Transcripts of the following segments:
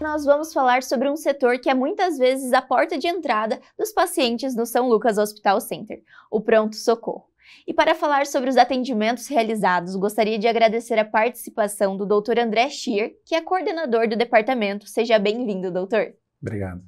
nós vamos falar sobre um setor que é muitas vezes a porta de entrada dos pacientes no São Lucas Hospital Center, o pronto-socorro. E para falar sobre os atendimentos realizados, gostaria de agradecer a participação do Dr. André Schier, que é coordenador do departamento. Seja bem-vindo, doutor. Obrigado.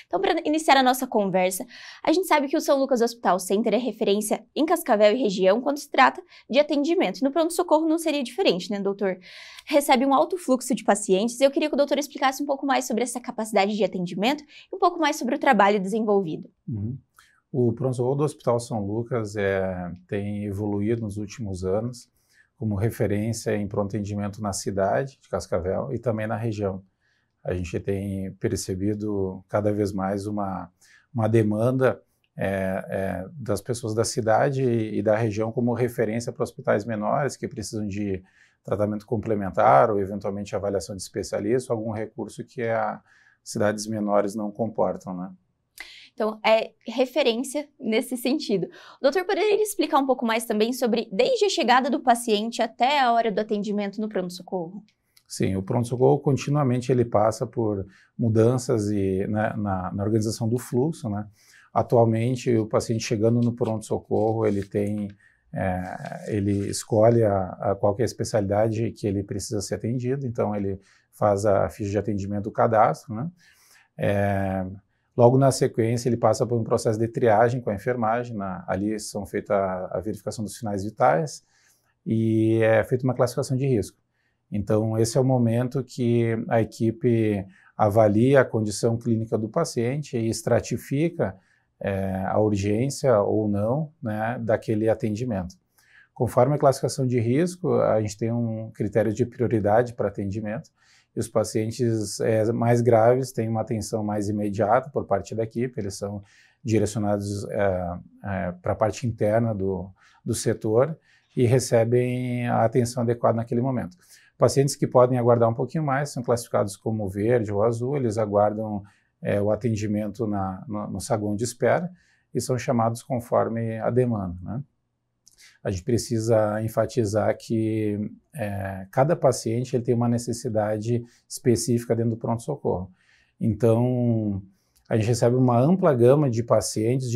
Então, para iniciar a nossa conversa, a gente sabe que o São Lucas Hospital Center é referência em Cascavel e região quando se trata de atendimento. E no pronto-socorro não seria diferente, né, doutor? Recebe um alto fluxo de pacientes e eu queria que o doutor explicasse um pouco mais sobre essa capacidade de atendimento e um pouco mais sobre o trabalho desenvolvido. O pronto-socorro do Hospital São Lucas tem evoluído nos últimos anos como referência em pronto atendimento na cidade de Cascavel e também na região. A gente tem percebido cada vez mais uma demanda das pessoas da cidade e da região como referência para hospitais menores que precisam de tratamento complementar ou eventualmente avaliação de especialista, algum recurso que as cidades menores não comportam, né? Então, é referência nesse sentido. O doutor poderia explicar um pouco mais também sobre desde a chegada do paciente até a hora do atendimento no pronto-socorro? Sim, o pronto-socorro continuamente ele passa por mudanças na organização do fluxo, né? Atualmente, o paciente chegando no pronto-socorro, ele escolhe qual que é a especialidade que ele precisa ser atendido, então ele faz a ficha de atendimento do cadastro, né? Logo na sequência, ele passa por um processo de triagem com a enfermagem, ali são feita a verificação dos sinais vitais e é feita uma classificação de risco. Então, esse é o momento que a equipe avalia a condição clínica do paciente e estratifica a urgência ou não, né, daquele atendimento. Conforme a classificação de risco, a gente tem um critério de prioridade para atendimento e os pacientes mais graves têm uma atenção mais imediata por parte da equipe, eles são direcionados para a parte interna do setor e recebem a atenção adequada naquele momento. Pacientes que podem aguardar um pouquinho mais são classificados como verde ou azul, eles aguardam o atendimento no saguão de espera e são chamados conforme a demanda, né? A gente precisa enfatizar que cada paciente ele tem uma necessidade específica dentro do pronto-socorro. Então, a gente recebe uma ampla gama de pacientes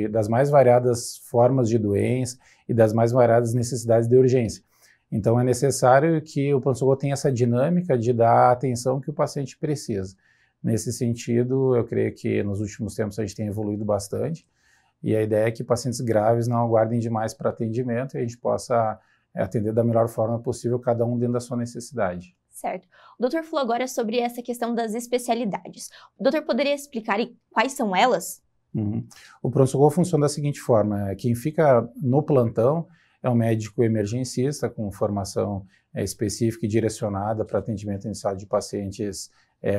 das mais variadas formas de doença e das mais variadas necessidades de urgência. Então, é necessário que o pronto-socorro tenha essa dinâmica de dar a atenção que o paciente precisa. Nesse sentido, eu creio que nos últimos tempos a gente tem evoluído bastante e a ideia é que pacientes graves não aguardem demais para atendimento e a gente possa atender da melhor forma possível cada um dentro da sua necessidade. Certo. O doutor falou agora sobre essa questão das especialidades. O doutor poderia explicar quais são elas? O pronto-socorro funciona da seguinte forma, quem fica no plantão é um médico emergencista com formação específica e direcionada para atendimento inicial de pacientes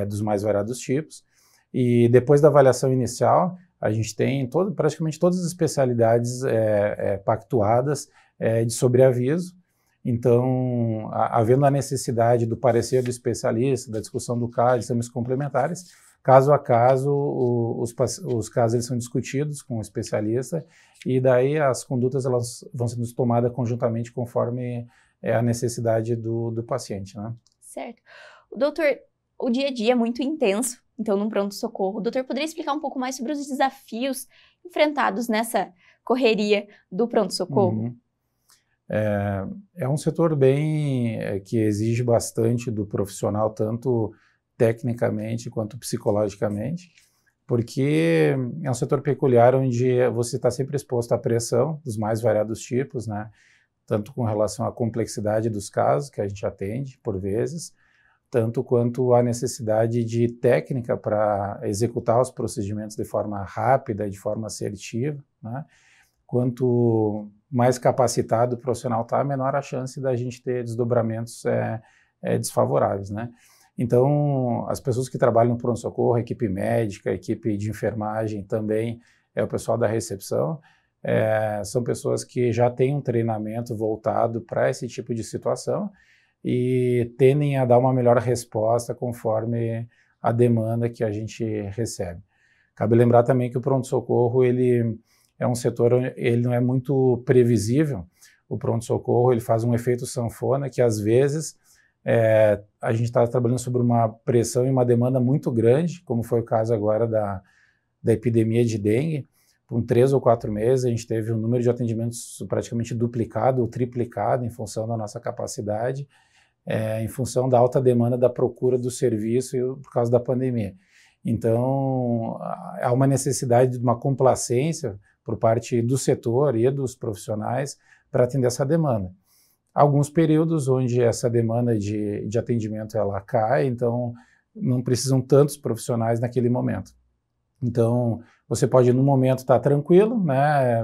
dos mais variados tipos. E depois da avaliação inicial, a gente tem praticamente todas as especialidades pactuadas de sobreaviso. Então, havendo a necessidade do parecer do especialista, da discussão do caso, exames complementares, caso a caso, os casos eles são discutidos com o especialista e daí as condutas elas vão sendo tomadas conjuntamente conforme a necessidade do paciente, né? Certo. Doutor, o dia a dia é muito intenso, então num pronto-socorro. O doutor poderia explicar um pouco mais sobre os desafios enfrentados nessa correria do pronto-socorro? É um setor que exige bastante do profissional, tanto tecnicamente quanto psicologicamente, porque é um setor peculiar onde você está sempre exposto à pressão dos mais variados tipos, né? Tanto com relação à complexidade dos casos que a gente atende, por vezes, tanto quanto à necessidade de técnica para executar os procedimentos de forma rápida, de forma assertiva, né? Quanto mais capacitado o profissional está, menor a chance da gente ter desdobramentos desfavoráveis, né? Então, as pessoas que trabalham no pronto-socorro, a equipe médica, a equipe de enfermagem, também o pessoal da recepção, são pessoas que já têm um treinamento voltado para esse tipo de situação e tendem a dar uma melhor resposta conforme a demanda que a gente recebe. Cabe lembrar também que o pronto-socorro, ele é um setor, ele não é muito previsível. O pronto-socorro, ele faz um efeito sanfona que às vezes a gente está trabalhando sobre uma pressão e uma demanda muito grande, como foi o caso agora da epidemia de dengue. Por 3 ou 4 meses, a gente teve um número de atendimentos praticamente duplicado ou triplicado em função da nossa capacidade, em função da alta demanda da procura do serviço e por causa da pandemia. Então, há uma necessidade de uma complacência por parte do setor e dos profissionais para atender essa demanda. Alguns períodos onde essa demanda de atendimento ela cai, então não precisam tantos profissionais naquele momento. Então, você pode, no momento, estar tranquilo, né,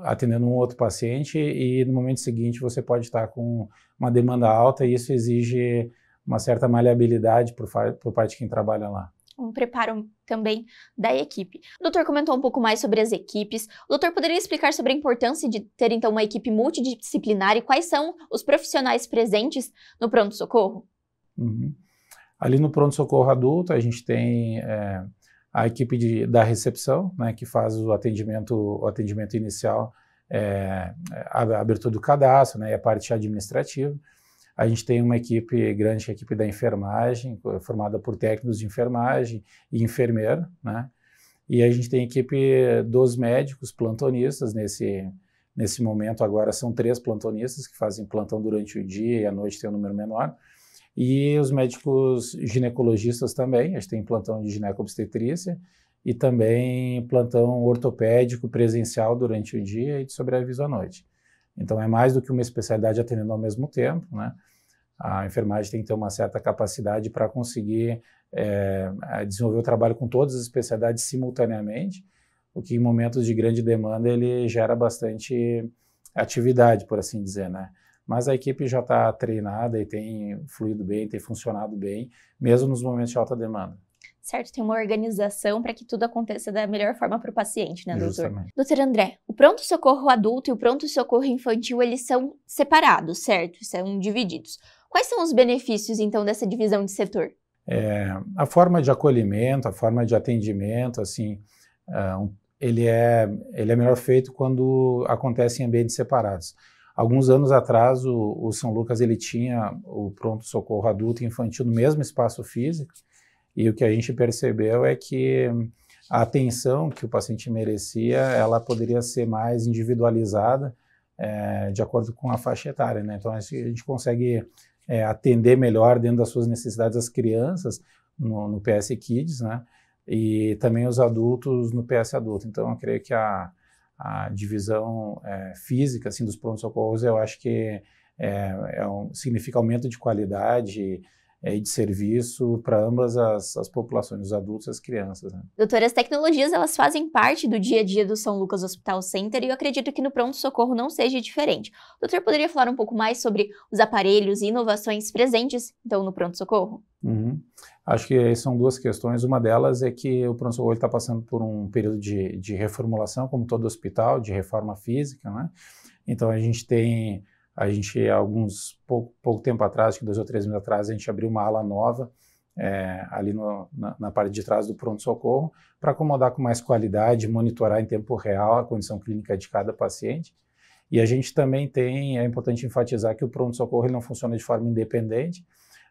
atendendo um outro paciente, e no momento seguinte você pode estar com uma demanda alta, e isso exige uma certa maleabilidade por parte de quem trabalha lá. Um preparo também da equipe. O doutor comentou um pouco mais sobre as equipes. O doutor poderia explicar sobre a importância de ter, então, uma equipe multidisciplinar e quais são os profissionais presentes no pronto-socorro? Uhum. Ali no pronto-socorro adulto, a gente tem a equipe da recepção, né, que faz o atendimento inicial, a abertura do cadastro, né, e a parte administrativa. A gente tem uma equipe grande, que é a equipe da enfermagem, formada por técnicos de enfermagem e enfermeiro, né? E a gente tem a equipe dos médicos plantonistas. Nesse momento agora são 3 plantonistas que fazem plantão durante o dia, e à noite tem um número menor. E os médicos ginecologistas também, a gente tem plantão de gineco-obstetrícia e também plantão ortopédico presencial durante o dia e de sobreaviso à noite. Então é mais do que uma especialidade atendendo ao mesmo tempo, né? A enfermagem tem que ter uma certa capacidade para conseguir desenvolver o trabalho com todas as especialidades simultaneamente, o que em momentos de grande demanda ele gera bastante atividade, por assim dizer, né? Mas a equipe já está treinada e tem fluído bem, tem funcionado bem, mesmo nos momentos de alta demanda. Certo, tem uma organização para que tudo aconteça da melhor forma para o paciente, né, doutor? Justamente. Doutor André, o pronto-socorro adulto e o pronto-socorro infantil, eles são separados, certo? São divididos. Quais são os benefícios, então, dessa divisão de setor? A forma de acolhimento, a forma de atendimento, assim, ele é melhor feito quando acontece em ambientes separados. Alguns anos atrás, o São Lucas ele tinha o pronto-socorro adulto e infantil no mesmo espaço físico, e o que a gente percebeu é que a atenção que o paciente merecia, ela poderia ser mais individualizada de acordo com a faixa etária, né? Então, a gente consegue atender melhor dentro das suas necessidades as crianças no PS Kids, né? E também os adultos no PS Adulto. Então, eu creio que a divisão física assim, dos pronto-socorros, eu acho que significa aumento de qualidade e de serviço para ambas as populações, os adultos e as crianças, né? Doutora, as tecnologias elas fazem parte do dia a dia do São Lucas Hospital Center e eu acredito que no pronto-socorro não seja diferente. O doutor poderia falar um pouco mais sobre os aparelhos e inovações presentes, então, no pronto-socorro? Uhum. Acho que são 2 questões. Uma delas é que o pronto-socorro está passando por um período de reformulação, como todo hospital, de reforma física, né? Então, pouco tempo atrás, acho que 2 ou 3 meses atrás, a gente abriu uma ala nova ali na parte de trás do pronto-socorro para acomodar com mais qualidade, monitorar em tempo real a condição clínica de cada paciente. E a gente também é importante enfatizar que o pronto-socorro ele não funciona de forma independente,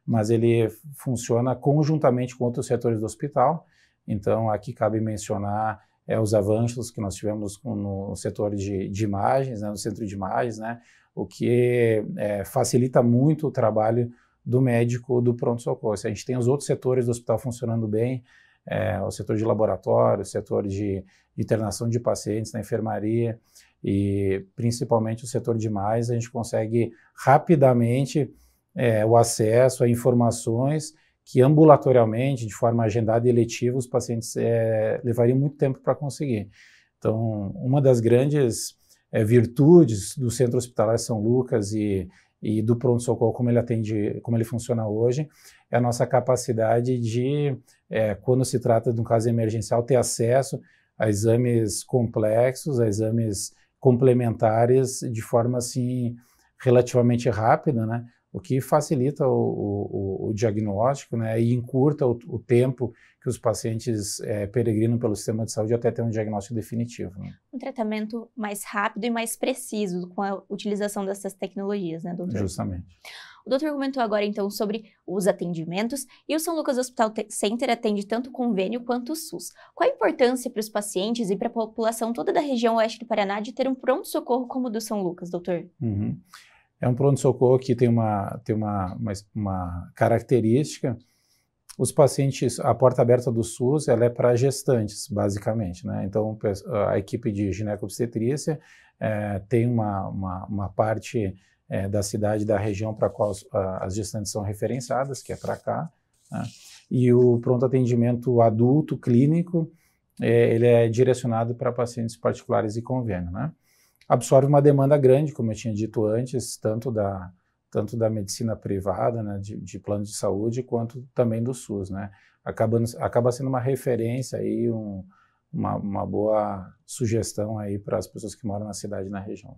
mas ele funciona conjuntamente com outros setores do hospital. Então, aqui cabe mencionar os avanços que nós tivemos no setor de imagens, né, no centro de imagens, né, o que facilita muito o trabalho do médico do pronto-socorro. Se a gente tem os outros setores do hospital funcionando bem, o setor de laboratório, o setor de internação de pacientes na enfermaria e principalmente o setor de imagens, a gente consegue rapidamente o acesso a informações que ambulatorialmente, de forma agendada e eletiva, os pacientes levariam muito tempo para conseguir. Então, uma das grandes virtudes do Centro Hospitalar São Lucas e do pronto-socorro, como ele funciona hoje, é a nossa capacidade de, quando se trata de um caso emergencial, ter acesso a exames complexos, a exames complementares de forma assim relativamente rápida, né? O que facilita o diagnóstico, né, e encurta o tempo que os pacientes peregrinam pelo sistema de saúde até ter um diagnóstico definitivo, né? Um tratamento mais rápido e mais preciso com a utilização dessas tecnologias, né, doutor? Justamente. O doutor comentou agora, então, sobre os atendimentos e o São Lucas Hospital Center atende tanto o convênio quanto o SUS. Qual a importância para os pacientes e para a população toda da região oeste do Paraná de ter um pronto-socorro como o do São Lucas, doutor? É um pronto-socorro que tem uma característica. Os pacientes, a porta aberta do SUS, ela é para gestantes, basicamente, né? Então, a equipe de gineco-obstetrícia tem uma parte da cidade, da região para a qual as gestantes são referenciadas, que é para cá, né? E o pronto atendimento adulto, clínico, ele é direcionado para pacientes particulares e convênio, né? Absorve uma demanda grande, como eu tinha dito antes, tanto da medicina privada, né, de plano de saúde, quanto também do SUS, né? Acaba sendo uma referência aí, uma boa sugestão aí para as pessoas que moram na cidade e na região.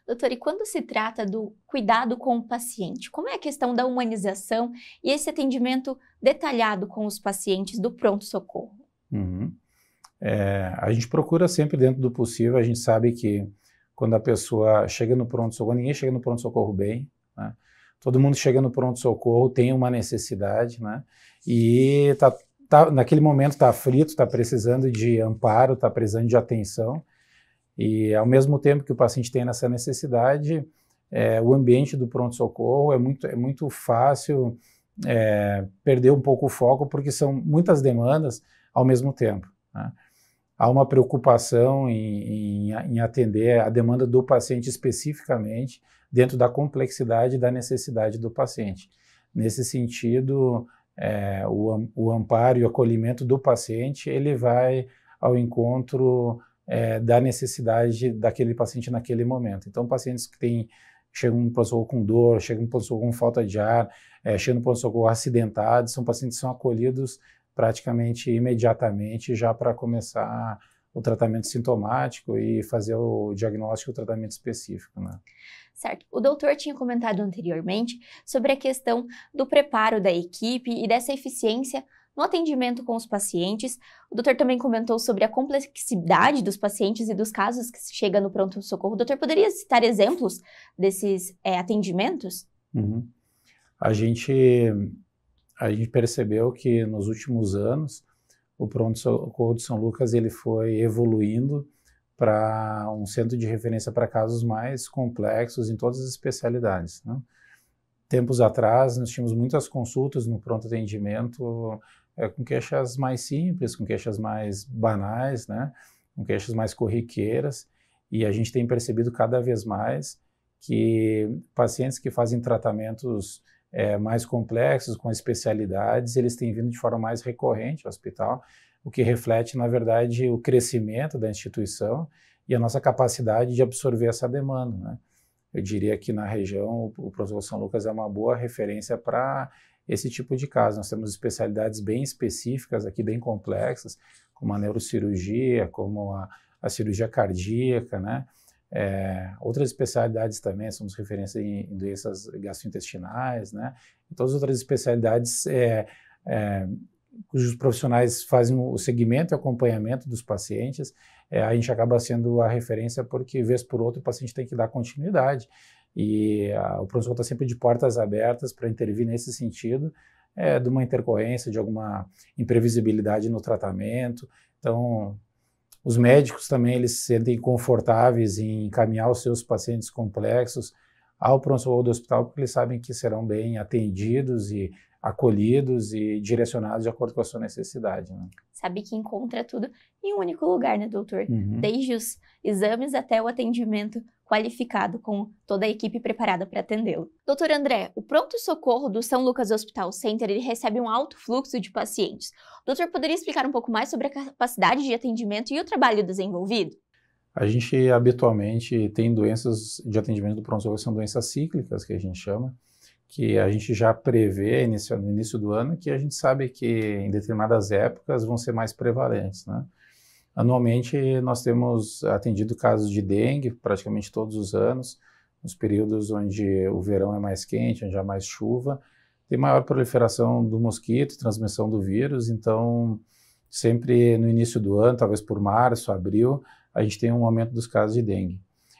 Doutor, e quando se trata do cuidado com o paciente, como é a questão da humanização e esse atendimento detalhado com os pacientes do pronto-socorro? A gente procura sempre, dentro do possível, a gente sabe que quando a pessoa chega no pronto-socorro, ninguém chega no pronto-socorro bem, né? Todo mundo chega no pronto-socorro, tem uma necessidade, né? E naquele momento está aflito, está precisando de amparo, está precisando de atenção. E ao mesmo tempo que o paciente tem essa necessidade, o ambiente do pronto-socorro é muito fácil perder um pouco o foco, porque são muitas demandas ao mesmo tempo, né? Há uma preocupação em atender a demanda do paciente especificamente, dentro da complexidade e da necessidade do paciente. Nesse sentido, o amparo e o acolhimento do paciente, ele vai ao encontro da necessidade daquele paciente naquele momento. Então, pacientes que chegam no pronto-socorro com dor, chegam no pronto-socorro com falta de ar, chegam no pronto-socorro acidentados, são pacientes que são acolhidos praticamente imediatamente, já para começar o tratamento sintomático e fazer o diagnóstico e o tratamento específico, né? Certo. O doutor tinha comentado anteriormente sobre a questão do preparo da equipe e dessa eficiência no atendimento com os pacientes. O doutor também comentou sobre a complexidade dos pacientes e dos casos que chegam no pronto-socorro. O doutor poderia citar exemplos desses atendimentos? A gente percebeu que nos últimos anos o pronto-socorro de São Lucas ele foi evoluindo para um centro de referência para casos mais complexos em todas as especialidades, né? Tempos atrás nós tínhamos muitas consultas no pronto atendimento com queixas mais simples, com queixas mais banais, né? Com queixas mais corriqueiras, e a gente tem percebido cada vez mais que pacientes que fazem tratamentos mais complexos, com especialidades, eles têm vindo de forma mais recorrente ao hospital, o que reflete, na verdade, o crescimento da instituição e a nossa capacidade de absorver essa demanda, né? Eu diria que na região o pronto-socorro São Lucas é uma boa referência para esse tipo de caso. Nós temos especialidades bem específicas aqui, bem complexas, como a neurocirurgia, como a cirurgia cardíaca, né? Outras especialidades também, somos referência em doenças gastrointestinais, né? E todas as outras especialidades cujos profissionais fazem o segmento e acompanhamento dos pacientes, a gente acaba sendo a referência porque, vez por outra, o paciente tem que dar continuidade. E o pronto-socorro está sempre de portas abertas para intervir nesse sentido, de uma intercorrência, de alguma imprevisibilidade no tratamento. Então, os médicos também eles se sentem confortáveis em encaminhar os seus pacientes complexos ao pronto-socorro do hospital, porque eles sabem que serão bem atendidos e acolhidos e direcionados de acordo com a sua necessidade, né? Sabe que encontra tudo em um único lugar, né, doutor? Desde os exames até o atendimento qualificado, com toda a equipe preparada para atendê-lo. Doutor André, o pronto-socorro do São Lucas Hospital Center ele recebe um alto fluxo de pacientes. O doutor poderia explicar um pouco mais sobre a capacidade de atendimento e o trabalho desenvolvido? A gente habitualmente tem doenças de atendimento do pronto-socorro, são doenças cíclicas, que a gente chama, que a gente já prevê no início do ano, que a gente sabe que em determinadas épocas vão ser mais prevalentes, né? Anualmente nós temos atendido casos de dengue praticamente todos os anos, nos períodos onde o verão é mais quente, onde há mais chuva, tem maior proliferação do mosquito, transmissão do vírus, então sempre no início do ano, talvez por março, abril, a gente tem um aumento dos casos de dengue.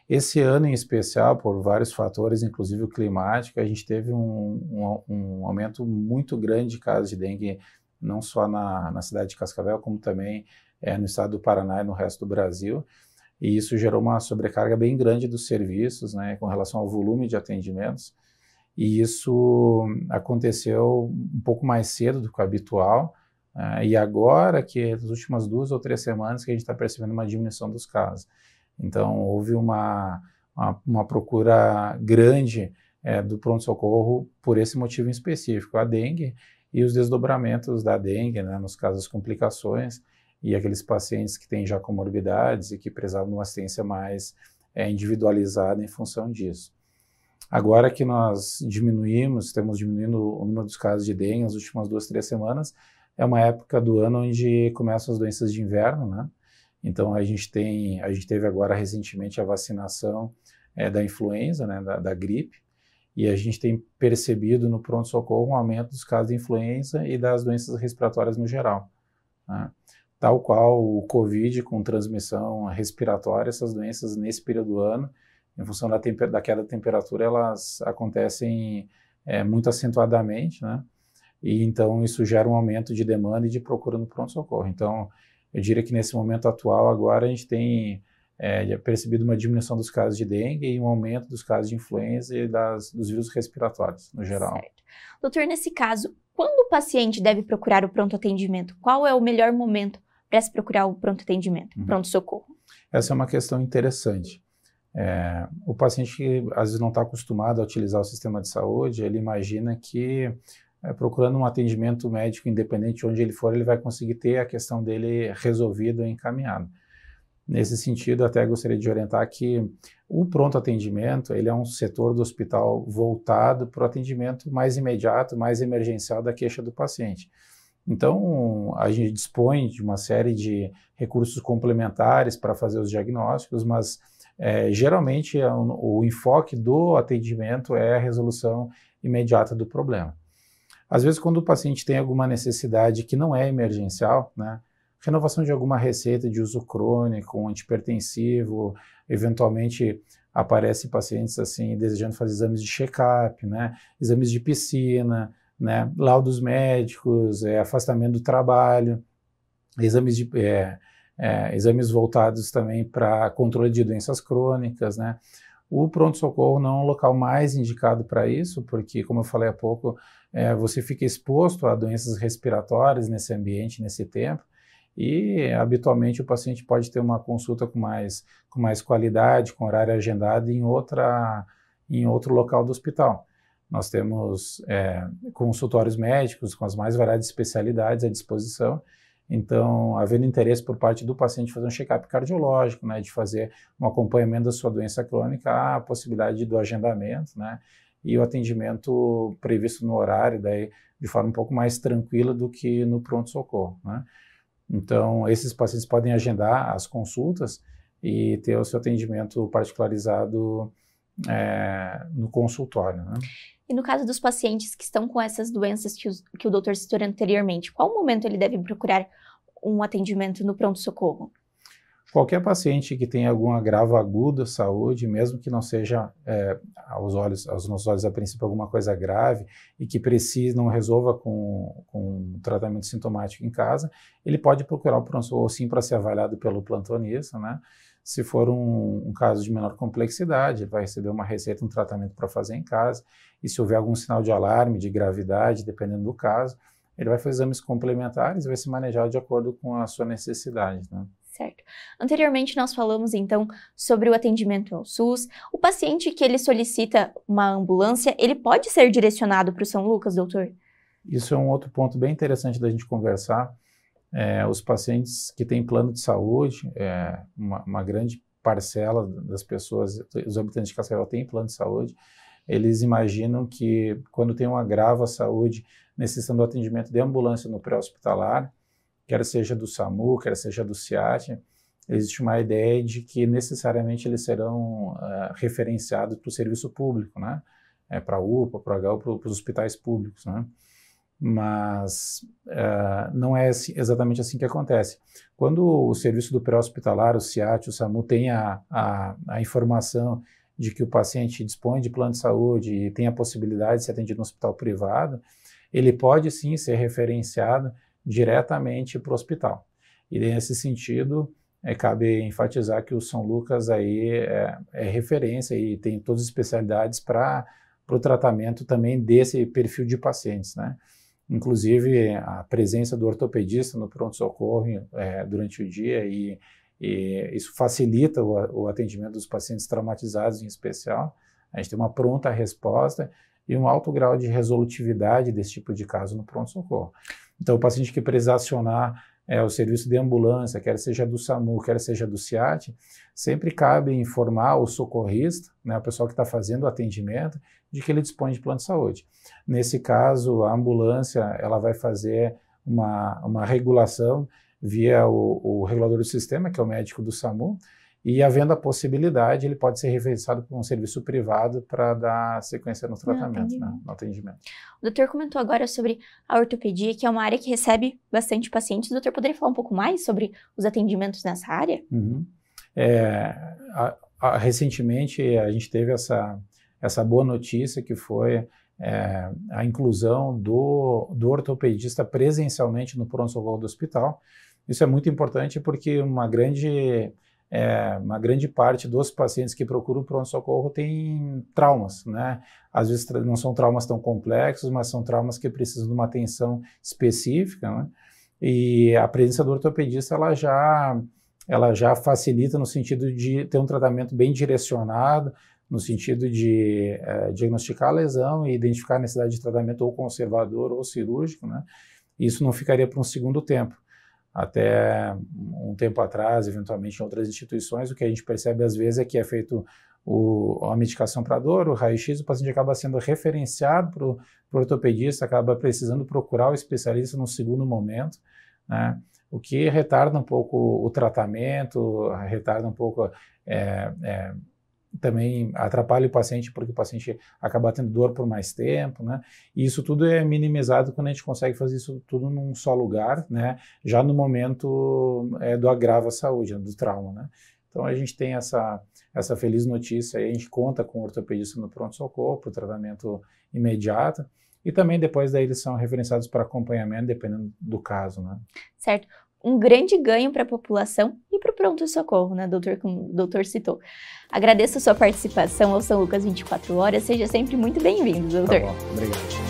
Esse ano em especial, por vários fatores, inclusive o climático, a gente teve um aumento muito grande de casos de dengue, não só na cidade de Cascavel, como também no estado do Paraná e no resto do Brasil. E isso gerou uma sobrecarga bem grande dos serviços, né, com relação ao volume de atendimentos. E isso aconteceu um pouco mais cedo do que o habitual. E agora, que nas últimas 2 ou 3 semanas, que a gente está percebendo uma diminuição dos casos. Então, houve uma procura grande do pronto-socorro por esse motivo em específico, a dengue e os desdobramentos da dengue, né, nos casos, as complicações, e aqueles pacientes que têm já comorbidades e que precisavam de uma assistência mais individualizada em função disso. Agora que nós estamos diminuindo o número dos casos de dengue nas últimas 2, 3 semanas, é uma época do ano onde começam as doenças de inverno, né? Então a gente teve agora recentemente a vacinação da influenza, né, da gripe, e a gente tem percebido no pronto-socorro um aumento dos casos de influenza e das doenças respiratórias no geral, né? Tal qual o Covid com transmissão respiratória, essas doenças nesse período do ano, em função da queda da temperatura, elas acontecem muito acentuadamente, né? E então isso gera um aumento de demanda e de procura no pronto-socorro. Então, eu diria que nesse momento atual agora a gente tem percebido uma diminuição dos casos de dengue e um aumento dos casos de influenza e dos vírus respiratórios, no geral. Certo. Doutor, nesse caso, quando o paciente deve procurar o pronto-atendimento? Qual é o melhor momento para se procurar o pronto-atendimento, pronto-socorro? Essa é uma questão interessante. O paciente que às vezes não está acostumado a utilizar o sistema de saúde, ele imagina que procurando um atendimento médico independente de onde ele for, ele vai conseguir ter a questão dele resolvida e encaminhada. Nesse sentido, até gostaria de orientar que o pronto atendimento, ele é um setor do hospital voltado para o atendimento mais imediato, mais emergencial da queixa do paciente. Então, a gente dispõe de uma série de recursos complementares para fazer os diagnósticos, mas geralmente o enfoque do atendimento é a resolução imediata do problema. Às vezes, quando o paciente tem alguma necessidade que não é emergencial, né, renovação de alguma receita de uso crônico, um antihipertensivo, eventualmente aparecem pacientes assim desejando fazer exames de check-up, né, exames de piscina, né, laudos médicos, afastamento do trabalho, exames voltados também para controle de doenças crônicas, né. O pronto-socorro não é um local mais indicado para isso, porque, como eu falei há pouco, você fica exposto a doenças respiratórias nesse ambiente, nesse tempo, e habitualmente o paciente pode ter uma consulta com mais qualidade, com horário agendado em outro local do hospital. Nós temos consultórios médicos com as mais variadas especialidades à disposição. Então, havendo interesse por parte do paciente fazer um check-up cardiológico, né, de fazer um acompanhamento da sua doença crônica, há a possibilidade do agendamento, né, e o atendimento previsto no horário, daí, de forma um pouco mais tranquila do que no pronto-socorro, né. Então, esses pacientes podem agendar as consultas e ter o seu atendimento particularizado no consultório, né. E no caso dos pacientes que estão com essas doenças que o doutor citou anteriormente, qual momento ele deve procurar um atendimento no pronto-socorro? Qualquer paciente que tenha algum agravo agudo à saúde, mesmo que não seja aos nossos olhos a princípio alguma coisa grave e que não resolva com tratamento sintomático em casa, ele pode procurar o pronto-socorro sim para ser avaliado pelo plantonista, né? Se for um caso de menor complexidade, ele vai receber uma receita, um tratamento para fazer em casa, e se houver algum sinal de alarme, de gravidade, dependendo do caso, ele vai fazer exames complementares e vai se manejar de acordo com a sua necessidade, né? Certo. Anteriormente nós falamos então sobre o atendimento ao SUS. O paciente que ele solicita uma ambulância, ele pode ser direcionado para o São Lucas, doutor? Isso é um outro ponto bem interessante da gente conversar. Os pacientes que têm plano de saúde, uma grande parcela das pessoas, os habitantes de Cascavel têm plano de saúde, eles imaginam que quando tem um agravo à saúde, necessitando do atendimento de ambulância no pré-hospitalar, quer seja do SAMU, quer seja do SIAT, existe uma ideia de que necessariamente eles serão referenciados para o serviço público, né? Para a UPA, para o HU, para os hospitais públicos, né? mas não é exatamente assim que acontece. Quando o serviço do pré-hospitalar, o SIAT, o SAMU, tem a informação de que o paciente dispõe de plano de saúde e tem a possibilidade de ser atendido no hospital privado, ele pode sim ser referenciado diretamente para o hospital. E nesse sentido, cabe enfatizar que o São Lucas aí é referência e tem todas as especialidades para o tratamento também desse perfil de pacientes, né? Inclusive, a presença do ortopedista no pronto-socorro durante o dia e isso facilita o atendimento dos pacientes traumatizados em especial. A gente tem uma pronta resposta e um alto grau de resolutividade desse tipo de caso no pronto-socorro. Então, o paciente que precisa acionar o serviço de ambulância, quer seja do SAMU, quer seja do SIAT, sempre cabe informar o socorrista, né, o pessoal que está fazendo o atendimento, de que ele dispõe de plano de saúde. Nesse caso, a ambulância ela vai fazer uma regulação via o regulador do sistema, que é o médico do SAMU, e havendo a possibilidade, ele pode ser referenciado por um serviço privado para dar sequência no tratamento, no atendimento. O doutor comentou agora sobre a ortopedia, que é uma área que recebe bastante pacientes. O doutor poderia falar um pouco mais sobre os atendimentos nessa área? Uhum. Recentemente, a gente teve essa boa notícia, que foi a inclusão do ortopedista presencialmente no pronto-socorro do hospital. Isso é muito importante porque uma grande parte dos pacientes que procuram pronto-socorro tem traumas, né? Às vezes não são traumas tão complexos, mas são traumas que precisam de uma atenção específica, né? E a presença do ortopedista, ela já facilita no sentido de ter um tratamento bem direcionado, no sentido de diagnosticar a lesão e identificar a necessidade de tratamento ou conservador ou cirúrgico, né? Isso não ficaria para um segundo tempo. Até um tempo atrás, eventualmente em outras instituições, o que a gente percebe às vezes é que é feito a medicação para dor, o raio-x, o paciente acaba sendo referenciado para o ortopedista, acaba precisando procurar o especialista no segundo momento, né? O que retarda um pouco o tratamento, retarda um pouco, também atrapalha o paciente, porque o paciente acaba tendo dor por mais tempo, né? E isso tudo é minimizado quando a gente consegue fazer isso tudo num só lugar, né? Já no momento do agravo à saúde, do trauma, né? Então a gente tem essa feliz notícia, aí a gente conta com o ortopedista no pronto-socorro para o tratamento imediato, e também depois daí eles são referenciados para acompanhamento, dependendo do caso, né? Certo. Um grande ganho para a população e para o pronto-socorro, né, doutor, como o doutor citou. Agradeço a sua participação ao São Lucas 24 Horas, seja sempre muito bem-vindo, doutor. Tá bom, obrigado.